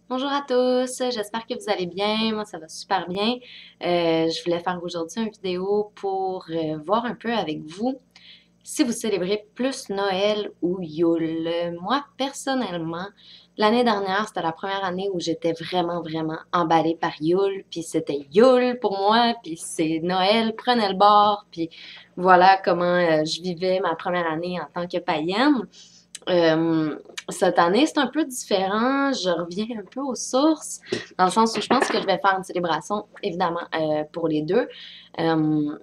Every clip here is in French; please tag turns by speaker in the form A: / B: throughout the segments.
A: Bonjour à tous, j'espère que vous allez bien. Moi, ça va super bien. Je voulais faire aujourd'hui une vidéo pour voir un peu avec vous si vous célébrez plus Noël ou Yule. Moi, personnellement, l'année dernière, c'était la première année où j'étais vraiment emballée par Yule, puis c'était Yule pour moi, puis c'est Noël, prenez le bord, puis voilà comment je vivais ma première année en tant que païenne. Euh, Cette année, c'est un peu différent. Je reviens un peu aux sources, dans le sens où je pense que je vais faire une célébration, évidemment, pour les deux. Euh,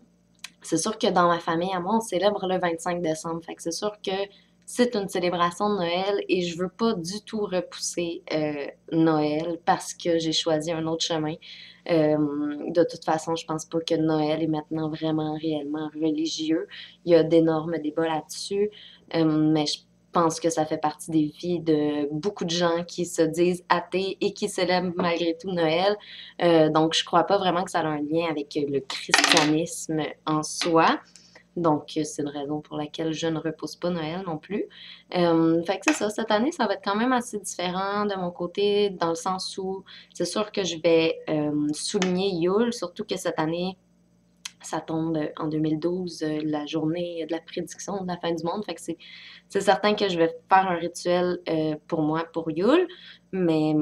A: c'est sûr que dans ma famille, à moi, on célèbre le 25 décembre. Fait que c'est sûr que c'est une célébration de Noël et je veux pas du tout repousser Noël parce que j'ai choisi un autre chemin. De toute façon, je pense pas que Noël est maintenant vraiment réellement religieux. Il y a d'énormes débats là-dessus, mais je pense que ça fait partie des vies de beaucoup de gens qui se disent athées et qui célèbrent malgré tout Noël. Donc, je crois pas vraiment que ça a un lien avec le christianisme en soi. Donc, c'est une raison pour laquelle je ne repousse pas Noël non plus. Fait que c'est ça, cette année, ça va être quand même assez différent de mon côté, dans le sens où c'est sûr que je vais souligner Yule, surtout que cette année, ça tombe en 2012, la journée de la prédiction de la fin du monde. Fait que c'est certain que je vais faire un rituel pour moi, pour Yule, mais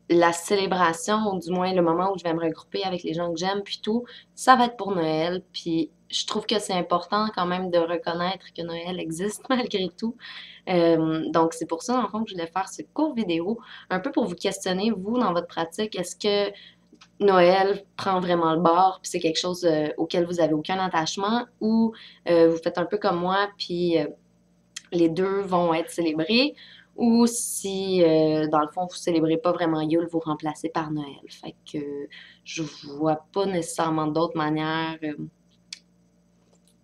A: la célébration, ou du moins le moment où je vais me regrouper avec les gens que j'aime, puis tout, ça va être pour Noël. Puis je trouve que c'est important quand même de reconnaître que Noël existe malgré tout. Donc c'est pour ça, dans le fond, que je voulais faire ce court vidéo, un peu pour vous questionner, vous, dans votre pratique, est-ce que Noël prend vraiment le bord, puis c'est quelque chose auquel vous avez aucun attachement, ou vous faites un peu comme moi, puis les deux vont être célébrés, ou si, dans le fond, vous célébrez pas vraiment Yule, vous remplacez par Noël. Fait que je vois pas nécessairement d'autres manières,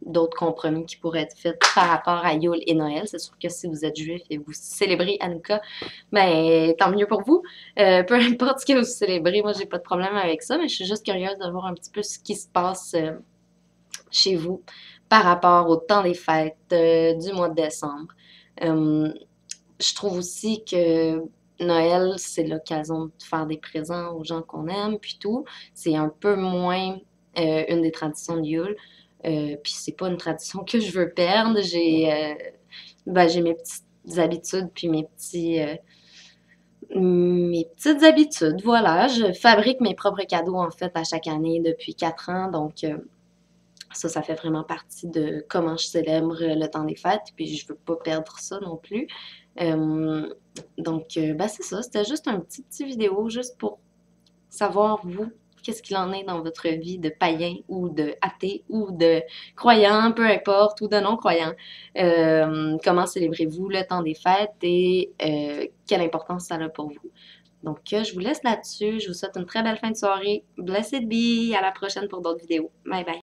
A: d'autres compromis qui pourraient être faits par rapport à Yule et Noël. C'est sûr que si vous êtes juif et vous célébrez Hanouka, ben tant mieux pour vous. Peu importe ce que vous célébrez, moi j'ai pas de problème avec ça, mais je suis juste curieuse de voir un petit peu ce qui se passe chez vous par rapport au temps des fêtes du mois de décembre. Euh, je trouve aussi que Noël, c'est l'occasion de faire des présents aux gens qu'on aime, puis tout. C'est un peu moins une des traditions de Yule. Puis c'est pas une tradition que je veux perdre. J'ai mes petites habitudes, puis mes petites habitudes. Voilà, je fabrique mes propres cadeaux en fait à chaque année depuis 4 ans, donc ça fait vraiment partie de comment je célèbre le temps des fêtes, puis je veux pas perdre ça non plus. Euh, ben c'est ça, c'était juste un petit vidéo, juste pour savoir, vous, qu'est-ce qu'il en est dans votre vie de païen ou de athée ou de croyant, peu importe, ou de non-croyant. Comment célébrez-vous le temps des fêtes et quelle importance ça a pour vous? Donc, je vous laisse là-dessus. Je vous souhaite une très belle fin de soirée. Blessed be! À la prochaine pour d'autres vidéos. Bye bye!